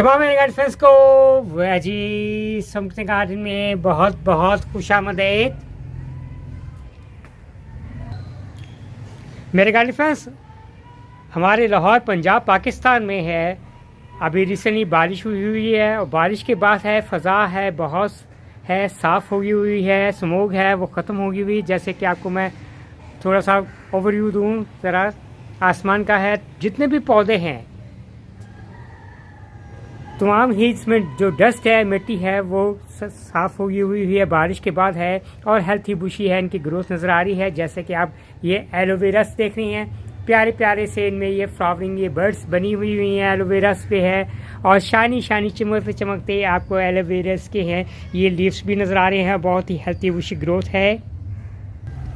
तमाम मेरे फ्रेंड्स को वेजी समथिंग गार्डन में बहुत बहुत खुशामदीद। मेरे गार्डन फ्रेंड्स, हमारे लाहौर पंजाब पाकिस्तान में है। अभी रिसेंटली बारिश हुई है और बारिश के बाद है फ़ज़ा है बहुत है साफ़ होगी हुई है, स्मोक है वो ख़त्म होगी हुई। जैसे कि आपको मैं थोड़ा सा ओवरव्यू दूँ ज़रा आसमान का है, जितने भी पौधे हैं तमाम ही इसमें जो डस्ट है मिट्टी है वो साफ़ होगी हुई है, बारिश के बाद है और हेल्थी बुशी है, इनकी ग्रोथ नज़र आ रही है। जैसे कि आप ये एलोवेरास देख रही हैं, प्यारे प्यारे से इनमें ये फ्लावरिंग ये बर्ड्स बनी हुई हैं एलोवेरास पे है और शानी शानी चमकते चमकते आपको एलोवेरास के हैं ये लीव्स भी नज़र आ रहे हैं। बहुत ही हेल्थी बुशी ग्रोथ है।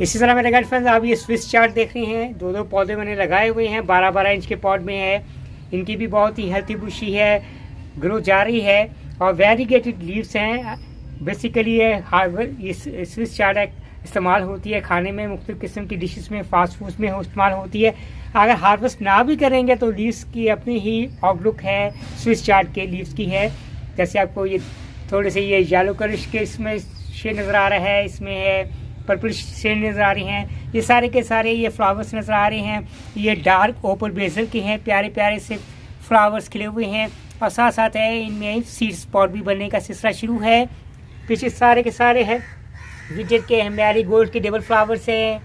इसी तरह मेरे गाइड फ्रेंड्स, आप ये स्विस चार्ट देख रही हैं, दो दो पौधे मैंने लगाए हुए हैं, 12-12 इंच के पॉट में है। इनकी भी बहुत ही हेल्थी बुशी है, ग्रो जारी है और वेरीगेटेड लीव्स हैं। बेसिकली ये स्विस चार्ट इस्तेमाल होती है खाने में, मुख्तलिफ किस्म की डिशेस में, फास्ट फूड में इस्तेमाल होती है। अगर हार्वेस्ट ना भी करेंगे तो लीव्स की अपनी ही आउटलुक है स्विस चार्ट के लीव्स की है। जैसे आपको ये थोड़े से ये येलो कलर के इसमें शेड नज़र आ रहा है, इसमें है पर्पल शेड नज़र आ रही हैं। ये सारे के सारे ये फ्लावर्स नज़र आ रहे हैं। ये डार्क ओपल बेसल के हैं, प्यारे प्यारे से फ्लावर्स खिले हुए हैं और साथ साथ है इनमें सीड स्पॉट भी बनने का सिलसिला शुरू है। पीछे सारे के सारे हैं विजेट के हैं, मैरी गोल्ड के डबल फ्लावर्स हैं।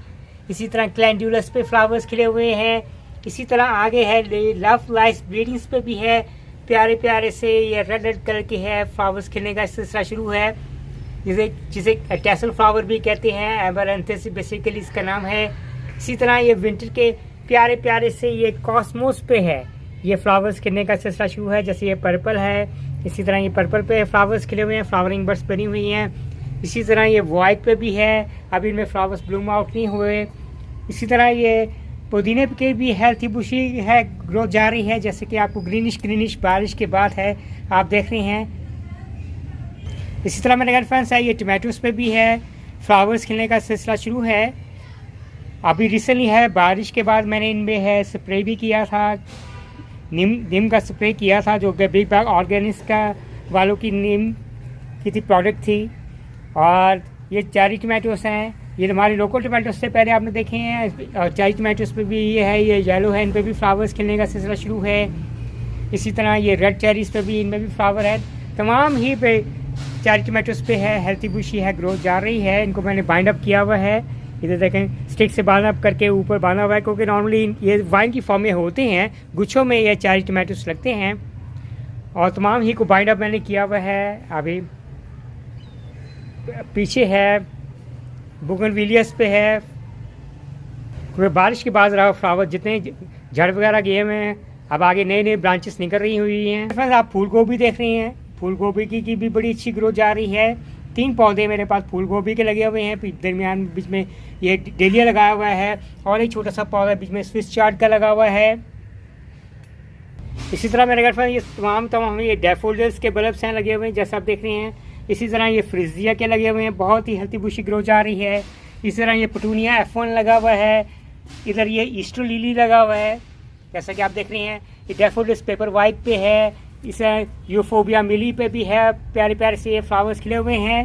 इसी तरह क्लैंडुलस पे फ्लावर्स खिले हुए हैं। इसी तरह आगे है लव लाइफ ब्रीडिंग्स पे भी है, प्यारे प्यारे से ये रेड रेड कलर के है फ्लावर्स खिलने का सिलसिला शुरू है, जिसे टैसल फ्लावर भी कहते हैं, एमरैंथस बेसिकली इसका नाम है। इसी तरह ये विंटर के प्यारे प्यारे से ये कॉस्मोस पे है, ये फ्लावर्स खिलने का सिलसिला शुरू है। जैसे ये पर्पल है, इसी तरह ये पर्पल पे फ्लावर्स खिले हुए हैं, फ्लावरिंग बर्ड्स बनी हुई हैं। इसी तरह ये वाइट पे भी है, अभी इनमें फ्लावर्स ब्लूम आउट नहीं हुए। इसी तरह ये पुदीने के भी हेल्थी बुशी है, ग्रोथ जारी है। जैसे कि आपको ग्रीनिश बारिश के बाद है, आप देख रहे हैं। इसी तरह मेरे फ्रेंड्स है ये टमाटोस पे भी है, फ्लावर्स खिलने का सिलसिला शुरू है। अभी रिसेंटली है बारिश के बाद मैंने इनमें है स्प्रे भी किया था, नीम का स्प्रे किया था, जो बिग बैग ऑर्गेनिक्स का वालों की नीम की थी प्रोडक्ट थी। और ये चेरी टमाटोस हैं, ये हमारे लोकल टमाटोस से पहले आपने देखे हैं। और चेरी टमाटोस पे भी ये है, ये येलो है, इन पे भी फ्लावर्स खिलने का सिलसिला शुरू है। इसी तरह ये रेड चेरीज पे भी इनमें भी फ्लावर है। तमाम ही पे चेरी टमाटोस पे है हेल्थी बुशी है, ग्रोथ जा रही है। इनको मैंने बाइंड अप किया हुआ है, इधर देखें स्टिक से बांध अप करके ऊपर बांधा हुआ है, क्योंकि नॉर्मली ये वाइन की फॉर्म में होते हैं, गुच्छों में ये चेरी टमाटोस लगते हैं। और तमाम ही को बाइंड अप मैंने किया हुआ है। अभी पीछे है बोगनविलियस पे है, क्योंकि बारिश के बाद रहा फ्लावर जितने जड़ वगैरह गए हुए हैं, अब आगे नए नए ब्रांचेस निकल रही हुई हैं। फ्रेंड्स, आप फूल गोभी देख रही हैं, फूल गोभी की भी बड़ी अच्छी ग्रोथ जा रही है। 3 पौधे मेरे पास फूल गोभी के लगे हुए हैं, दरमियान बीच में ये डेलिया लगाया हुआ है और एक छोटा सा पौधा बीच में स्विस चार्ट का लगा हुआ है। इसी तरह मेरे घर पर ये तमाम ये डैफोडिल्स के बल्ब्स हैं लगे हुए हैं, जैसे आप देख रहे हैं। इसी तरह ये फ्रिजिया के लगे हुए हैं, बहुत ही हेल्थी बुशी ग्रोथ जा रही है। इसी तरह ये पटूनिया F1 लगा हुआ है, इधर ये ईस्टर लिली लगा हुआ है, जैसा कि आप देख रहे हैं। ये डैफोडिल्स पेपर वाइट पे है, इस यूफोबिया मिली पे भी है, प्यारे प्यारे से ये फ्लावर्स खिले हुए हैं।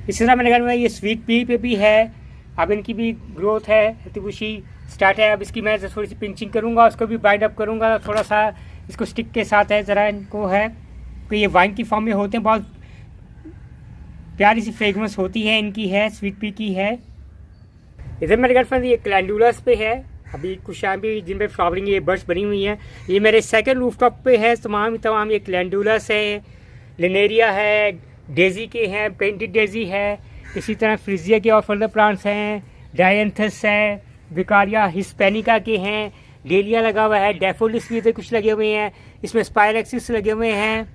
इसी तरह मेरे घर में ये स्वीट पी पे भी है, अब इनकी भी ग्रोथ है, हेल्थी बुशी स्टार्ट है। अब इसकी मैं थोड़ी सी पिंचिंग करूँगा, उसको भी बाइंड अप करूँगा थोड़ा सा, इसको स्टिक के साथ है ज़रा इनको है, तो ये वाइन की फॉर्म में होते हैं, बहुत प्यारी सी फ्रेगरेंस होती है इनकी है, स्वीट पी की है। इधर मेरे घर पर ये क्लैंडुलस पे है, अभी कुछ भी जिन पे फ्लावरिंग ये बर्ड्स बनी हुई हैं। ये मेरे सेकंड रूफटॉप पे है, तमाम ये क्लैंडुलस है, लिनेरिया है, डेजी के हैं, पेंटेड डेजी है। इसी तरह फ्रिजिया के और फर्दर प्लांट्स हैं, डायंथस है, विकारिया हिस्पैनिका के हैं, डेलिया लगा हुआ है, डैफोडिल्स भी इधर कुछ लगे हुए हैं, इसमें स्पाइरेक्सिस लगे हुए हैं,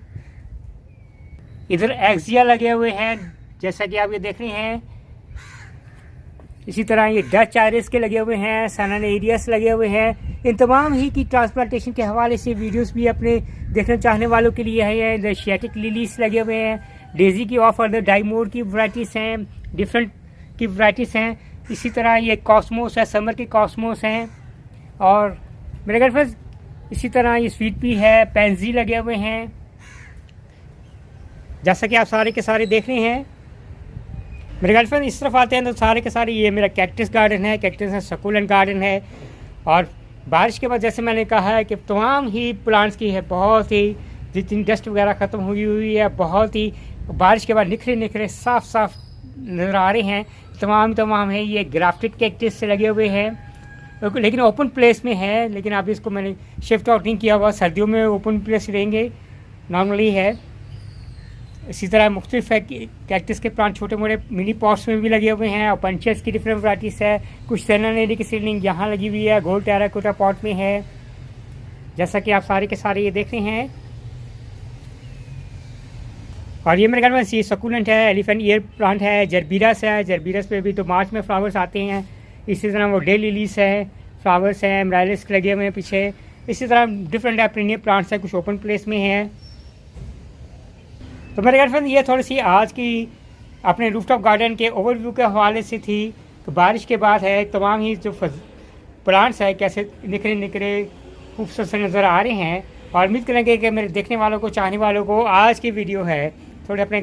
इधर एक्सिया लगे हुए हैं, जैसा कि आप ये देख रहे हैं। इसी तरह ये डच आयरिस के लगे हुए हैं, सैनेरियस लगे हुए हैं। इन तमाम ही की ट्रांसप्लांटेशन के हवाले से वीडियोस भी अपने देखना चाहने वालों के लिए है। ये एशियाटिक लिलीज लगे हुए हैं, डेजी की ऑफ अदर डाइमोर की वैराइटीज़ हैं, डिफरेंट की वैराइटीज़ हैं। इसी तरह ये कॉस्मोस है, समर के कॉस्मोस हैं। और मेरे घर पर इसी तरह ये स्वीट पी है, पेंजी लगे हुए हैं, जैसा कि आप सारे के सारे देख रहे हैं। मेरे गर्लफ्रेंड इस तरफ आते हैं तो सारे के सारे ये मेरा कैक्टस गार्डन है, कैक्टस है, सकुलेंट गार्डन है। और बारिश के बाद जैसे मैंने कहा है कि तमाम ही प्लांट्स की है बहुत ही, जितनी डस्ट वगैरह ख़त्म हुई है, बहुत ही बारिश के बाद निखरे निखरे साफ साफ नज़र आ रहे हैं। तमाम है, ये ग्राफ्टेड कैक्टस से लगे हुए हैं, लेकिन ओपन प्लेस में है। लेकिन अभी इसको मैंने शिफ्ट आउट नहीं किया हुआ, सर्दियों में ओपन प्लेस रहेंगे नॉर्मली है। इसी तरह मुख्तलिफ कैक्टस के प्लांट छोटे मोटे मिनी पॉट्स में भी लगे हुए हैं, और पंचेस की डिफरेंट वैराइटीज़ है। कुछ सेनानेरी की सीडलिंग यहाँ लगी हुई है, गोल्ड टेराकोटा पॉट में है, जैसा कि आप सारे के सारे ये देख रहे हैं। और ये मेरे घर में ये सकुलेंट है, एलिफेंट ईयर प्लांट है, जरबीरस है। जरबीरस पे भी तो मार्च में फ्लावर्स आते हैं। इसी तरह वो डे लिलीस है, फ्लावर्स हैं, एमराइलिस लगे हुए हैं पीछे। इसी तरह डिफरेंट एप्रीनियर प्लांट्स हैं, कुछ ओपन प्लेस में हैं। तो मेरे गर्लफ्रेंड ये थोड़ी सी आज की अपने रूफटॉप गार्डन के ओवरव्यू के हवाले से थी। तो बारिश के बाद है तमाम ही जो प्लांट्स है कैसे निखरे निखरे खूबसूरत से नज़र आ रहे हैं। और उम्मीद करेंगे कि मेरे देखने वालों को, चाहने वालों को आज की वीडियो है थोड़े अपने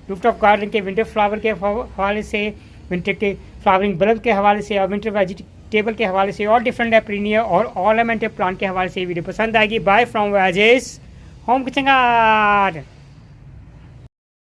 रूफटॉप गार्डन के विंटर फ्लावर के हवाले से, विंटर के फ्लावरिंग बल्ब के हवाले से, और विंटर वेजिटेबल के हवाले से, और डिफरेंट एप्रीनियर और ऑर्नामेंटल प्लांट के हवाले से वीडियो पसंद आएगी। Bye from Waje's home kitchen garden.